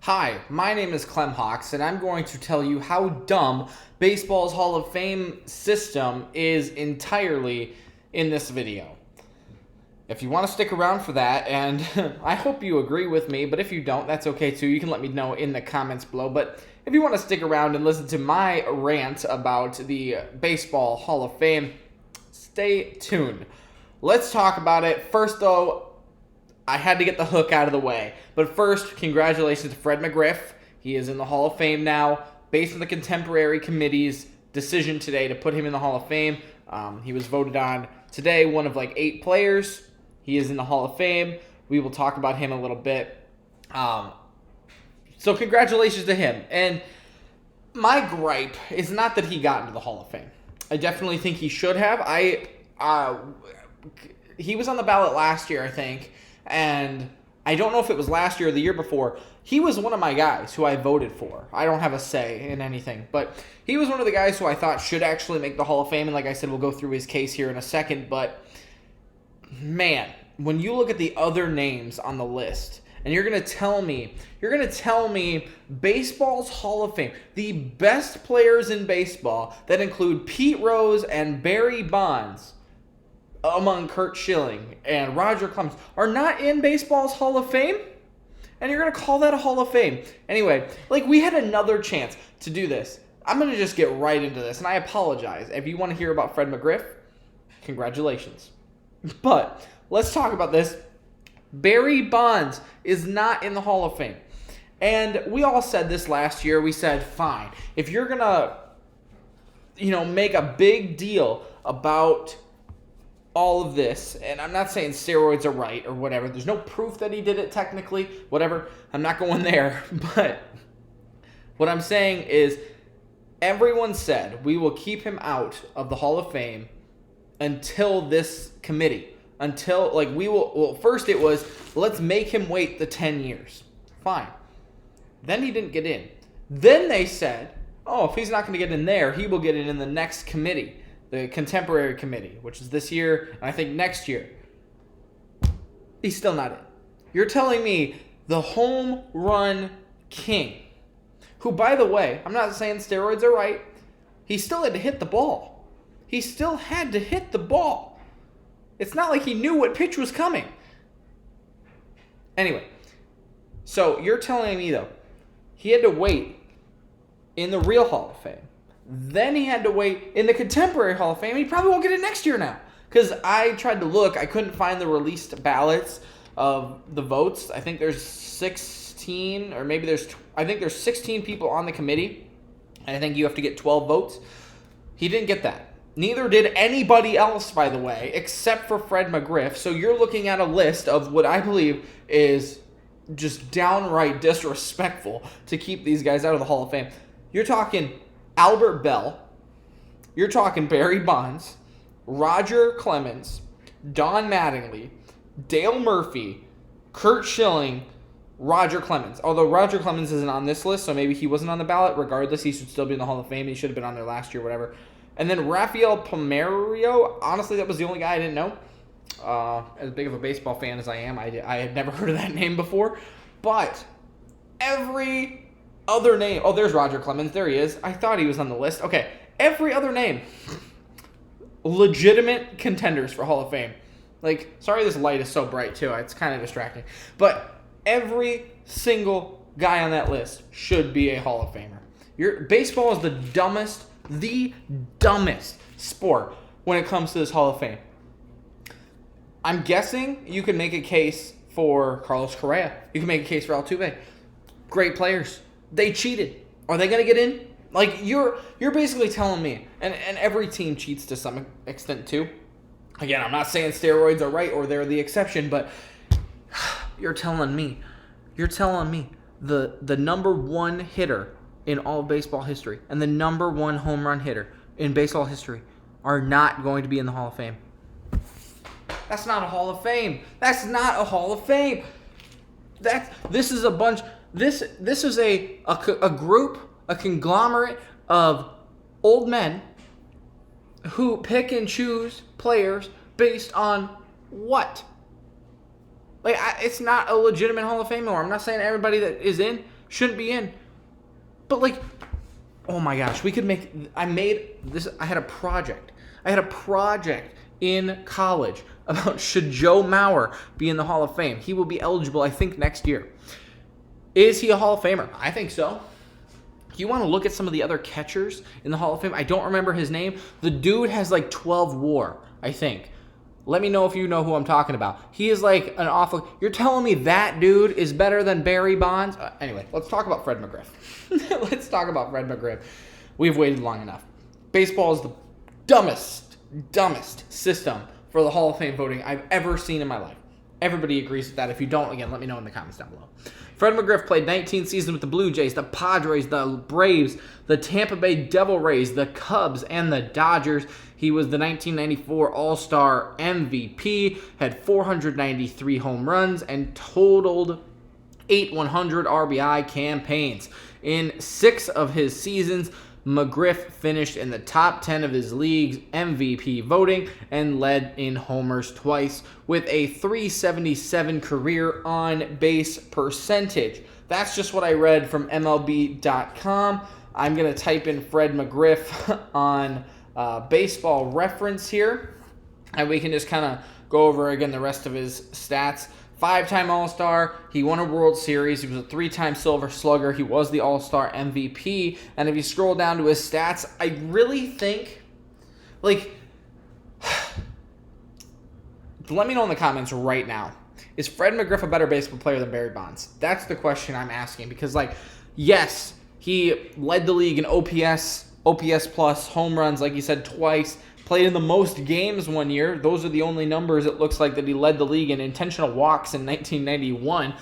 Hi, my name is Clem, and I'm going to tell you how dumb baseball's Hall of Fame system is entirely in this video. If you want to stick around for that, and I hope you agree with me, but if you don't, that's okay too. You can let me know in the comments below. But if you want to stick around and listen to my rant about the Baseball Hall of Fame, stay tuned. Let's talk about it. First, though, I had to get the hook out of the way. But first, congratulations to Fred McGriff. He is in the Hall of Fame now, based on the Contemporary Committee's decision today to put him in the Hall of Fame. He was voted on today, one of like 8 players. He is in the Hall of Fame. We will talk about him a little bit. So congratulations to him. And my gripe is not that he got into the Hall of Fame. I definitely think he should have. He was on the ballot last year, I think. And I don't know if it was last year or the year before. He was one of my guys who I voted for. I don't have a say in anything. But he was one of the guys who I thought should actually make the Hall of Fame. And like I said, we'll go through his case here in a second. But, man, when you look at the other names on the list, and you're going to tell me baseball's Hall of Fame, the best players in baseball that include Pete Rose and Barry Bonds, among Curt Schilling and Roger Clemens, are not in baseball's Hall of Fame? And you're going to call that a Hall of Fame? Anyway, we had another chance to do this. I'm going to just get right into this, and I apologize. If you want to hear about Fred McGriff, congratulations. But let's talk about this. Barry Bonds is not in the Hall of Fame. And we all said this last year. We said, fine, if you're going to, make a big deal about all of this, and I'm not saying steroids are right or whatever. There's no proof that he did it technically, whatever. I'm not going there. But what I'm saying is everyone said we will keep him out of the Hall of Fame until this committee. Until, first it was, let's make him wait the 10 years. Fine. Then he didn't get in. Then they said, if he's not going to get in there, he will get in the next committee. The Contemporary Committee, which is this year, and I think next year. He's still not in. You're telling me the home run king, who, by the way, I'm not saying steroids are right, he still had to hit the ball. He still had to hit the ball. It's not like he knew what pitch was coming. Anyway, so you're telling me, though, he had to wait in the real Hall of Fame. Then he had to wait in the Contemporary Hall of Fame. He probably won't get it next year now. Because I tried to look. I couldn't find the released ballots of the votes. I think there's 16, or maybe I think there's 16 people on the committee. And I think you have to get 12 votes. He didn't get that. Neither did anybody else, by the way, except for Fred McGriff. So you're looking at a list of what I believe is just downright disrespectful to keep these guys out of the Hall of Fame. You're talking Albert Bell, you're talking Barry Bonds, Roger Clemens, Don Mattingly, Dale Murphy, Curt Schilling, Roger Clemens. Although Roger Clemens isn't on this list, so maybe he wasn't on the ballot. Regardless, he should still be in the Hall of Fame. He should have been on there last year, whatever. And then Rafael Palmeiro, honestly, that was the only guy I didn't know. As big of a baseball fan as I am, I had never heard of that name before. But every other name. Oh, there's Roger Clemens. There he is. I thought he was on the list. Okay. Every other name. Legitimate contenders for Hall of Fame. Sorry this light is so bright, too. It's kind of distracting. But every single guy on that list should be a Hall of Famer. Baseball is the dumbest sport when it comes to this Hall of Fame. I'm guessing you can make a case for Carlos Correa. You can make a case for Altuve. Great players. They cheated. Are they going to get in? You're basically telling me, and every team cheats to some extent too. Again, I'm not saying steroids are right or they're the exception, but you're telling me the number one hitter in all of baseball history and the number one home run hitter in baseball history are not going to be in the Hall of Fame. That's not a Hall of Fame. That's not a Hall of Fame. This is a bunch. This is a group, a conglomerate of old men who pick and choose players based on what? It's not a legitimate Hall of Fame anymore. I'm not saying everybody that is in shouldn't be in. But, like, oh my gosh, we could make... I had a project. In college about should Joe Mauer be in the Hall of Fame. He will be eligible, I think, next year. Is he a Hall of Famer? I think so. You want to look at some of the other catchers in the Hall of Fame? I don't remember his name. The dude has like 12 WAR, I think. Let me know if you know who I'm talking about. He is like an awful... You're telling me that dude is better than Barry Bonds? Anyway, let's talk about Fred McGriff. Let's talk about Fred McGriff. We've waited long enough. Baseball is the dumbest system for the Hall of Fame voting I've ever seen in my life. Everybody agrees with that. If you don't, again, let me know in the comments down below. Fred McGriff played 19 seasons with the Blue Jays, the Padres, the Braves, the Tampa Bay Devil Rays, the Cubs, and the Dodgers. He was the 1994 All-Star MVP, had 493 home runs, and totaled 8 100 RBI campaigns. In 6 of his seasons, McGriff finished in the top 10 of his league's MVP voting and led in homers twice with a .377 career on-base percentage. That's just what I read from MLB.com. I'm going to type in Fred McGriff on Baseball Reference here, and we can just kind of go over again the rest of his stats. 5-time All-Star, he won a World Series, he was a 3-time Silver Slugger, he was the All-Star MVP, and if you scroll down to his stats, I really think, like, let me know in the comments right now, is Fred McGriff a better baseball player than Barry Bonds? That's the question I'm asking, because, like, yes, he led the league in OPS plus, home runs, like you said, twice, played in the most games one year. Those are the only numbers it looks like that he led the league in. Intentional walks in 1991.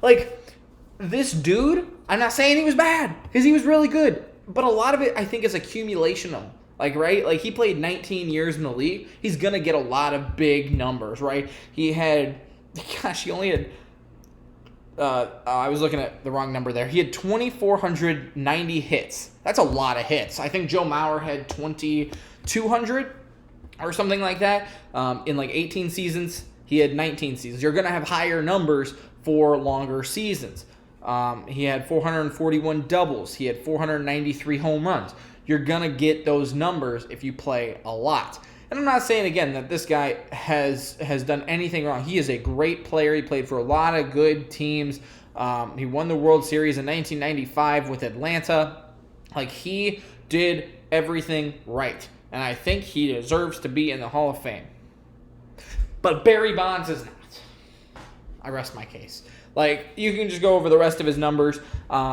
Like, this dude, I'm not saying he was bad, because he was really good. But a lot of it, I think, is accumulational. Like, right? Like, he played 19 years in the league. He's going to get a lot of big numbers, right? He only had... I was looking at the wrong number there. He had 2,490 hits. That's a lot of hits. I think Joe Mauer had 2,200 or something like that. In like 18 seasons, he had 19 seasons. You're going to have higher numbers for longer seasons. He had 441 doubles. He had 493 home runs. You're going to get those numbers if you play a lot. And I'm not saying, again, that this guy has done anything wrong. He is a great player. He played for a lot of good teams. He won the World Series in 1995 with Atlanta. Like, he did everything right. And I think he deserves to be in the Hall of Fame. But Barry Bonds is not. I rest my case. Like, you can just go over the rest of his numbers.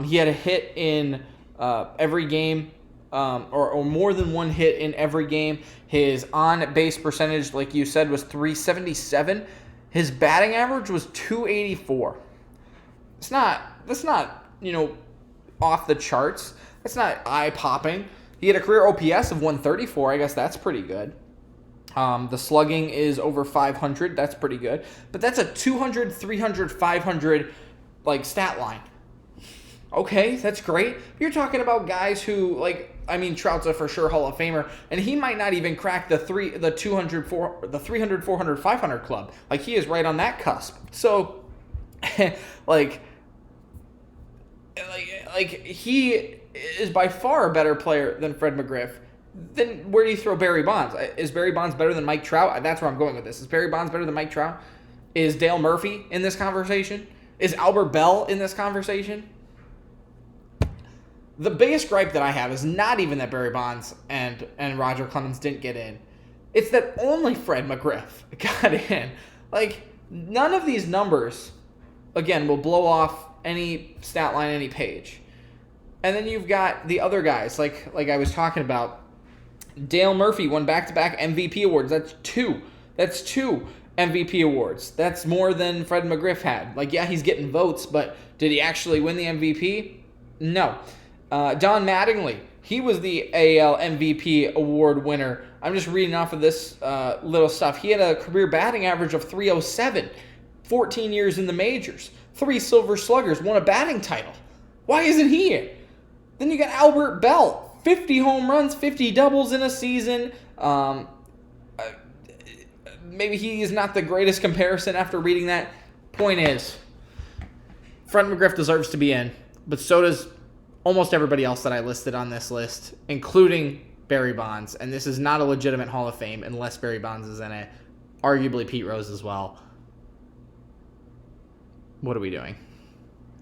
He had a hit in every game. Or more than one hit in every game. His on-base percentage, like you said, was .377. His batting average was .284. That's not, off the charts. That's not eye-popping. He had a career OPS of 134. I guess that's pretty good. The slugging is over 500. That's pretty good. But that's a 200, 300, 500 stat line. Okay, that's great. You're talking about guys who, Trout's a for sure Hall of Famer, and he might not even crack the 300, 400, 500 club. Like, he is right on that cusp. So, he is by far a better player than Fred McGriff. Then where do you throw Barry Bonds? Is Barry Bonds better than Mike Trout? That's where I'm going with this. Is Barry Bonds better than Mike Trout? Is Dale Murphy in this conversation? Is Albert Bell in this conversation? The biggest gripe that I have is not even that Barry Bonds and Roger Clemens didn't get in. It's that only Fred McGriff got in. None of these numbers, again, will blow off any stat line, any page. And then you've got the other guys, like I was talking about. Dale Murphy won back-to-back MVP awards. That's two MVP awards. That's more than Fred McGriff had. He's getting votes, but did he actually win the MVP? No. Don Mattingly, he was the AL MVP award winner. I'm just reading off of this little stuff. He had a career batting average of .307, 14 years in the majors, 3 Silver Sluggers, won a batting title. Why isn't he in? Then you got Albert Bell, 50 home runs, 50 doubles in a season. Maybe he is not the greatest comparison after reading that. Point is, Fred McGriff deserves to be in. But so does almost everybody else that I listed on this list, including Barry Bonds. And this is not a legitimate Hall of Fame unless Barry Bonds is in it. Arguably Pete Rose as well. What are we doing?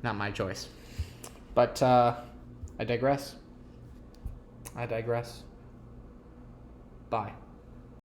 Not my choice. But I digress. Bye.